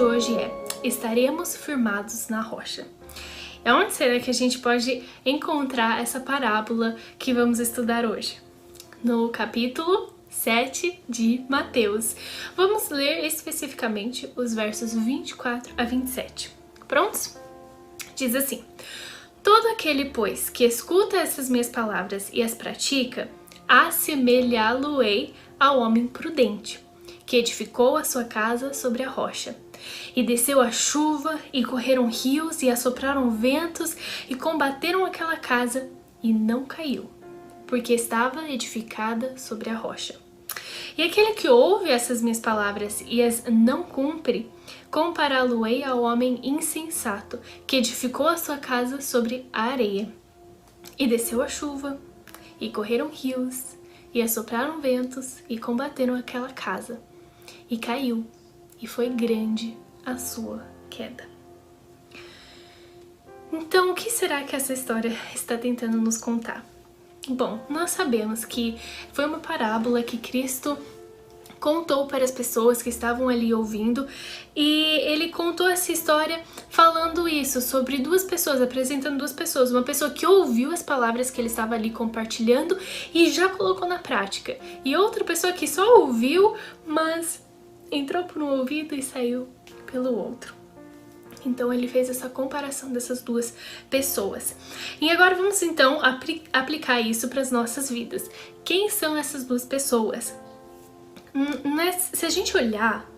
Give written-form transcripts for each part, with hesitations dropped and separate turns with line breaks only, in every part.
hoje é: estaremos firmados na rocha. Onde será que a gente pode encontrar essa parábola que vamos estudar hoje? No capítulo 7 de Mateus. Vamos ler especificamente os versos 24 a 27. Prontos? Diz assim: todo aquele, pois, que escuta essas minhas palavras e as pratica, assemelhá-lo-ei ao homem prudente, que edificou a sua casa sobre a rocha. E desceu a chuva, e correram rios, e assopraram ventos, e combateram aquela casa, e não caiu, porque estava edificada sobre a rocha. E aquele que ouve essas minhas palavras e as não cumpre, compará-lo-ei ao homem insensato, que edificou a sua casa sobre a areia. E desceu a chuva, e correram rios, e assopraram ventos, e combateram aquela casa, e caiu, e foi grande a sua queda. Então, o que será que essa história está tentando nos contar? Bom, nós sabemos que foi uma parábola que Cristo contou para as pessoas que estavam ali ouvindo, e ele contou essa história falando isso sobre duas pessoas, apresentando duas pessoas, uma pessoa que ouviu as palavras que ele estava ali compartilhando e já colocou na prática, e outra pessoa que só ouviu, mas entrou por um ouvido e saiu pelo outro. Então ele fez essa comparação dessas duas pessoas. E agora vamos então aplicar isso para as nossas vidas. Quem são essas duas pessoas? Se a gente olhar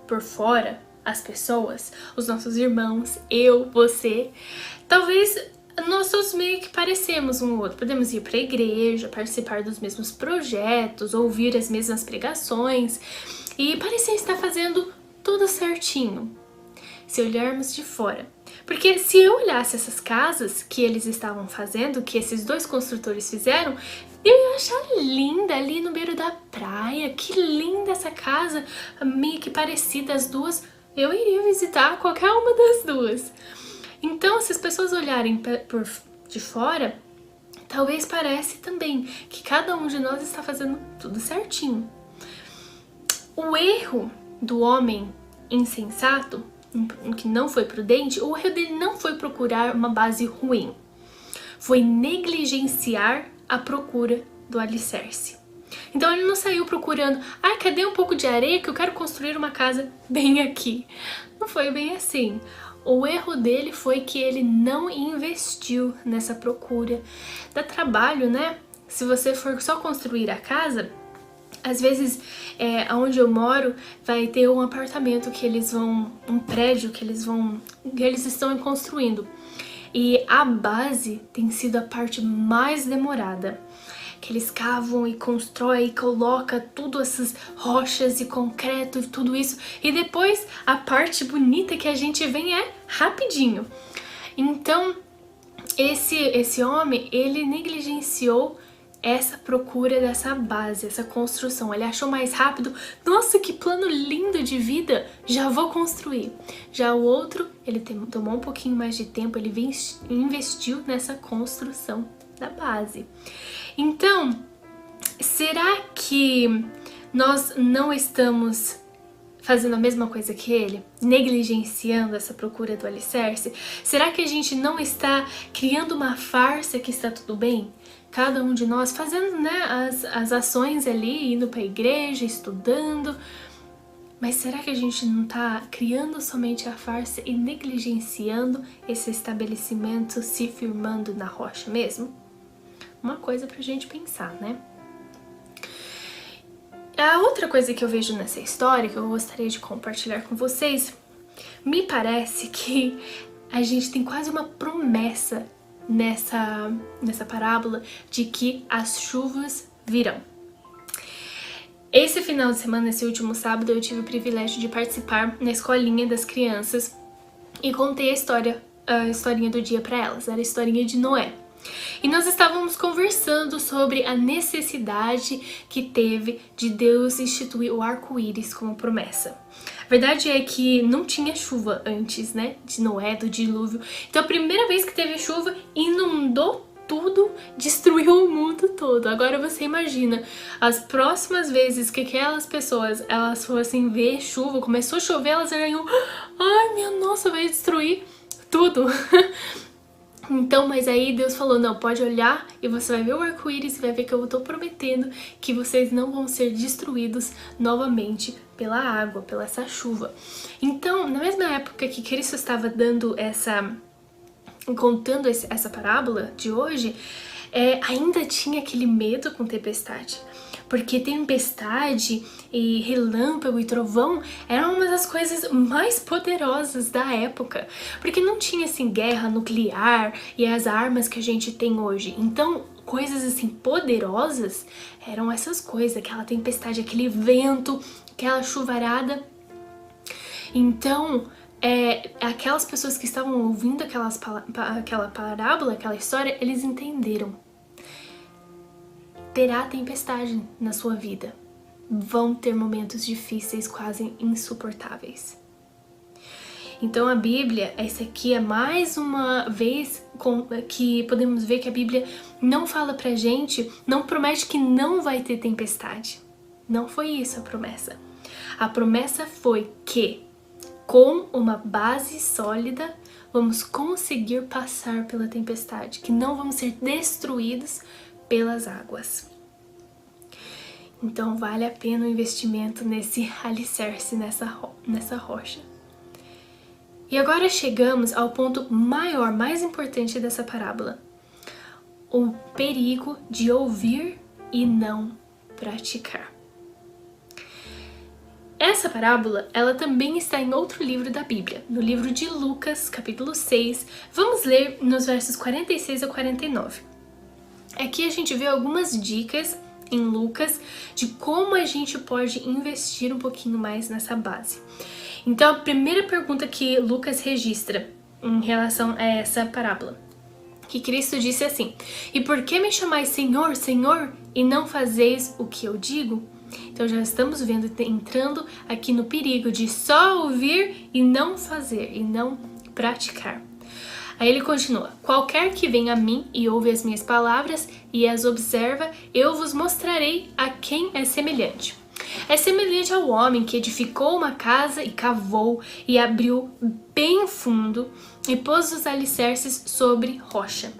por fora as pessoas, os nossos irmãos, eu, você, talvez nós todos meio que parecemos um ao outro. Podemos ir para a igreja, participar dos mesmos projetos, ouvir as mesmas pregações e parecer estar fazendo tudo certinho, se olharmos de fora. Porque se eu olhasse essas casas que eles estavam fazendo, que esses dois construtores fizeram, eu ia achar linda ali no beiro da praia. Que linda essa casa, meio que parecida as duas. Eu iria visitar qualquer uma das duas. Então, se as pessoas olharem por de fora, talvez pareça também que cada um de nós está fazendo tudo certinho. O erro do homem insensato, que não foi prudente, o erro dele não foi procurar uma base ruim, foi negligenciar a procura do alicerce. Então ele não saiu procurando, cadê um pouco de areia que eu quero construir uma casa bem aqui. Não foi bem assim. O erro dele foi que ele não investiu nessa procura. Dá trabalho, né? Se você for só construir a casa, às vezes, onde eu moro, vai ter um apartamento que eles vão, um prédio que eles estão construindo. E a base tem sido a parte mais demorada. Que eles cavam e constroem e colocam tudo essas rochas e concreto e tudo isso. E depois a parte bonita que a gente vem é rapidinho. Então, esse homem, ele negligenciou essa procura dessa base, essa construção. Ele achou mais rápido, nossa, que plano lindo de vida, já vou construir. Já o outro, ele tomou um pouquinho mais de tempo, ele investiu nessa construção da base. Então, será que nós não estamos fazendo a mesma coisa que ele? Negligenciando essa procura do alicerce? Será que a gente não está criando uma farsa que está tudo bem? Cada um de nós fazendo, né, as ações ali, indo para a igreja, estudando. Mas será que a gente não está criando somente a farsa e negligenciando esse estabelecimento se firmando na rocha mesmo? Uma coisa pra gente pensar, né? A outra coisa que eu vejo nessa história, que eu gostaria de compartilhar com vocês, me parece que a gente tem quase uma promessa nessa parábola de que as chuvas virão. Esse final de semana, esse último sábado, eu tive o privilégio de participar na escolinha das crianças e contei a historinha do dia para elas. Era a historinha de Noé. E nós estávamos conversando sobre a necessidade que teve de Deus instituir o arco-íris como promessa. A verdade é que não tinha chuva antes, né, de Noé, do dilúvio. Então a primeira vez que teve chuva, inundou tudo, destruiu o mundo todo. Agora você imagina as próximas vezes que aquelas pessoas elas fossem ver chuva, começou a chover, elas iriam, ai minha nossa, vai destruir tudo. Então, mas aí Deus falou, não, pode olhar e você vai ver o arco-íris e vai ver que eu tô prometendo que vocês não vão ser destruídos novamente pela água, pela essa chuva. Então, na mesma época que Cristo estava contando essa parábola de hoje, ainda tinha aquele medo com tempestade. Porque tempestade e relâmpago e trovão eram uma das coisas mais poderosas da época. Porque não tinha assim guerra nuclear e as armas que a gente tem hoje. Então, coisas assim poderosas eram essas coisas, aquela tempestade, aquele vento, aquela chuvarada. Então, aquelas pessoas que estavam ouvindo aquela parábola, aquela história, eles entenderam. Terá tempestade na sua vida. Vão ter momentos difíceis, quase insuportáveis. Então a Bíblia, essa aqui é mais uma vez que podemos ver que a Bíblia não fala pra gente, não promete que não vai ter tempestade. Não foi isso a promessa. A promessa foi que, com uma base sólida, vamos conseguir passar pela tempestade, que não vamos ser destruídos pelas águas. Então vale a pena o investimento nesse alicerce, nessa rocha. E agora chegamos ao ponto maior, mais importante dessa parábola. O perigo de ouvir e não praticar. Essa parábola, ela também está em outro livro da Bíblia, no livro de Lucas, capítulo 6. Vamos ler nos versos 46 a 49. Aqui a gente vê algumas dicas em Lucas de como a gente pode investir um pouquinho mais nessa base. Então, a primeira pergunta que Lucas registra em relação a essa parábola, que Cristo disse assim: "E por que me chamais Senhor, Senhor, e não fazeis o que eu digo?" Então já estamos vendo, entrando aqui no perigo de só ouvir e não fazer, e não praticar. Aí ele continua: "Qualquer que vem a mim e ouve as minhas palavras e as observa, eu vos mostrarei a quem é semelhante. É semelhante ao homem que edificou uma casa e cavou e abriu bem fundo e pôs os alicerces sobre rocha.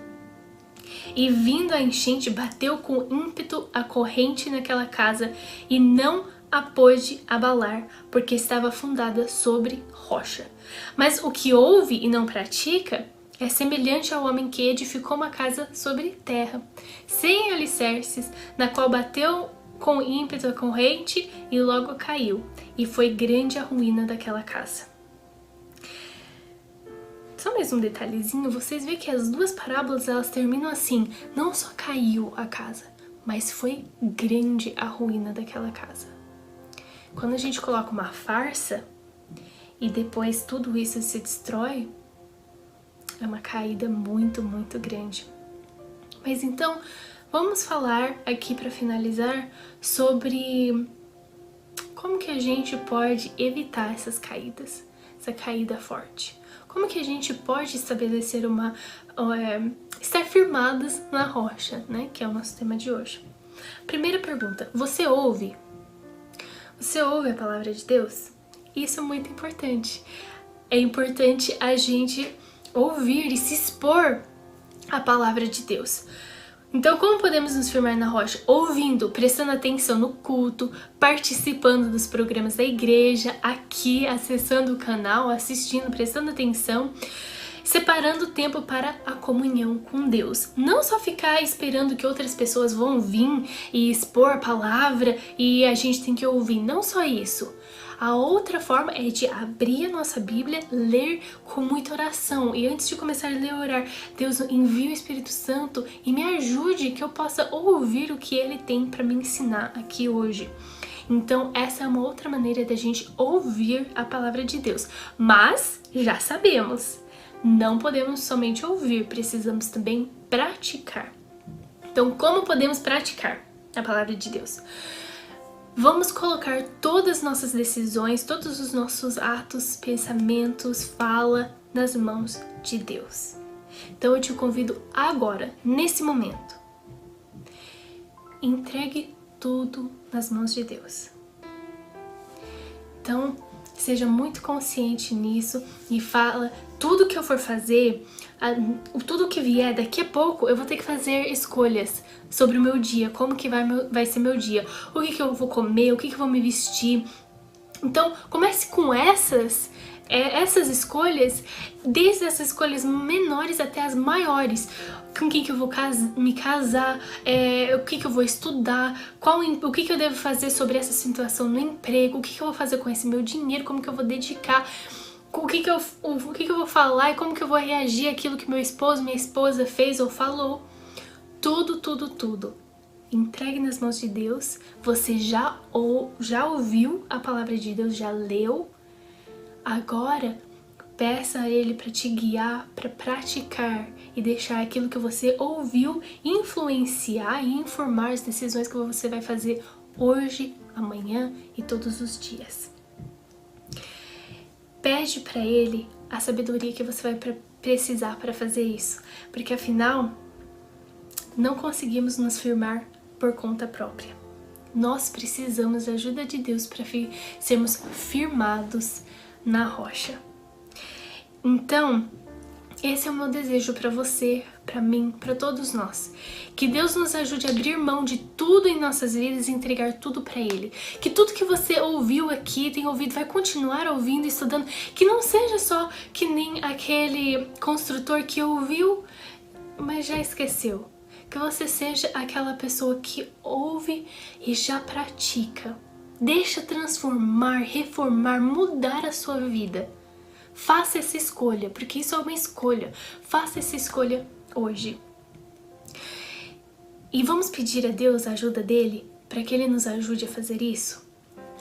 E vindo a enchente, bateu com ímpeto a corrente naquela casa e não a pôde abalar, porque estava fundada sobre rocha. Mas o que ouve e não pratica é semelhante ao homem que edificou uma casa sobre terra, sem alicerces, na qual bateu com ímpeto a corrente e logo caiu, e foi grande a ruína daquela casa." Só mais um detalhezinho, vocês veem que as duas parábolas elas terminam assim: não só caiu a casa, mas foi grande a ruína daquela casa. Quando a gente coloca uma farsa e depois tudo isso se destrói, é uma caída muito, muito grande. Mas então, vamos falar aqui para finalizar sobre como que a gente pode evitar essas caídas, essa caída forte. Como que a gente pode estabelecer estar firmadas na rocha, né? Que é o nosso tema de hoje. Primeira pergunta: você ouve? Você ouve a palavra de Deus? Isso é muito importante. É importante a gente ouvir e se expor à palavra de Deus. Então, como podemos nos firmar na rocha? Ouvindo, prestando atenção no culto, participando dos programas da igreja, aqui, acessando o canal, assistindo, prestando atenção, separando tempo para a comunhão com Deus. Não só ficar esperando que outras pessoas vão vir e expor a palavra e a gente tem que ouvir. Não só isso. A outra forma é de abrir a nossa Bíblia, ler com muita oração. E antes de começar a ler e orar, Deus, envie o Espírito Santo e me ajude que eu possa ouvir o que Ele tem para me ensinar aqui hoje. Então, essa é uma outra maneira da gente ouvir a palavra de Deus. Mas, já sabemos, não podemos somente ouvir, precisamos também praticar. Então, como podemos praticar a palavra de Deus? Vamos colocar todas as nossas decisões, todos os nossos atos, pensamentos, fala nas mãos de Deus. Então eu te convido agora, nesse momento, entregue tudo nas mãos de Deus. Então, seja muito consciente nisso e fala, tudo que eu for fazer, tudo que vier, daqui a pouco eu vou ter que fazer escolhas sobre o meu dia, como que vai ser meu dia, o que eu vou comer, o que eu vou me vestir. Então, comece com essas escolhas, desde essas escolhas menores até as maiores. Com quem que eu vou me casar, o que eu vou estudar, o que eu devo fazer sobre essa situação no emprego, o que eu vou fazer com esse meu dinheiro, como que eu vou dedicar, o que eu vou falar e como que eu vou reagir àquilo que meu esposo, minha esposa fez ou falou. Tudo. Entregue nas mãos de Deus. Você já ouviu a palavra de Deus, já leu. Agora, peça a Ele para te guiar, para praticar e deixar aquilo que você ouviu influenciar e informar as decisões que você vai fazer hoje, amanhã e todos os dias. Pede para Ele a sabedoria que você vai precisar para fazer isso, porque afinal, não conseguimos nos firmar por conta própria. Nós precisamos da ajuda de Deus para sermos firmados na rocha. Então, esse é o meu desejo para você, para mim, para todos nós. Que Deus nos ajude a abrir mão de tudo em nossas vidas e entregar tudo para Ele. Que tudo que você ouviu aqui, tem ouvido, vai continuar ouvindo e estudando. Que não seja só que nem aquele construtor que ouviu, mas já esqueceu. Que você seja aquela pessoa que ouve e já pratica. Deixa transformar, reformar, mudar a sua vida. Faça essa escolha, porque isso é uma escolha. Faça essa escolha hoje. E vamos pedir a Deus a ajuda dele para que Ele nos ajude a fazer isso?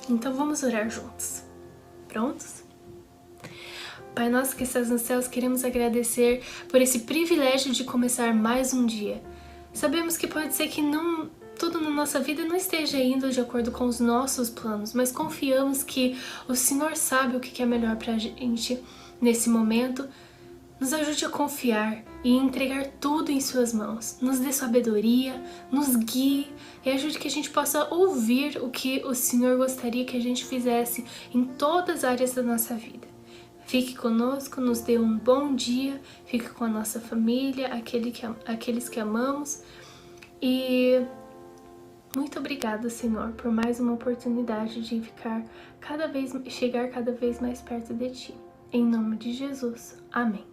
Então vamos orar juntos. Prontos? Pai nosso que estás nos céus, queremos agradecer por esse privilégio de começar mais um dia. Sabemos que pode ser que tudo na nossa vida não esteja indo de acordo com os nossos planos, mas confiamos que o Senhor sabe o que é melhor pra gente nesse momento. Nos ajude a confiar e entregar tudo em suas mãos. Nos dê sabedoria, nos guie e ajude que a gente possa ouvir o que o Senhor gostaria que a gente fizesse em todas as áreas da nossa vida. Fique conosco, nos dê um bom dia, fique com a nossa família, aqueles que amamos. E muito obrigada, Senhor, por mais uma oportunidade de chegar cada vez mais perto de Ti. Em nome de Jesus. Amém.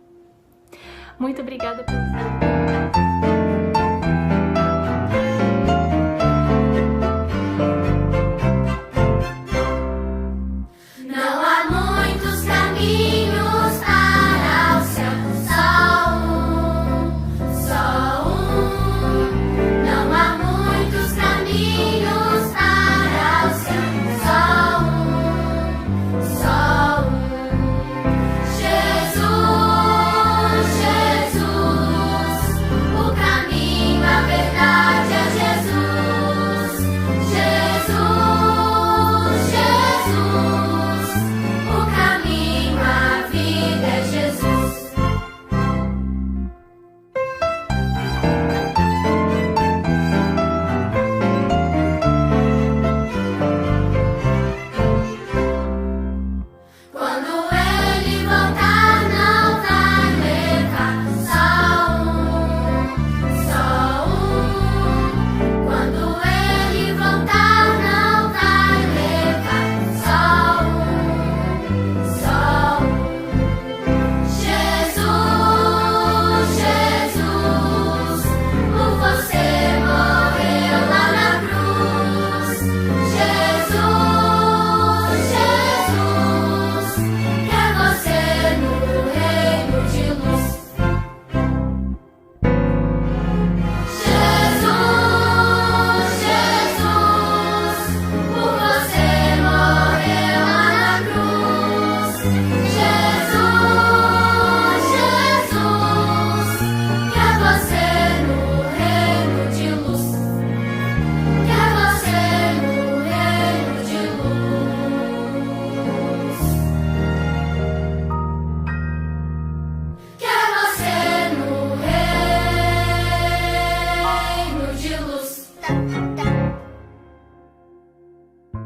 Muito obrigada por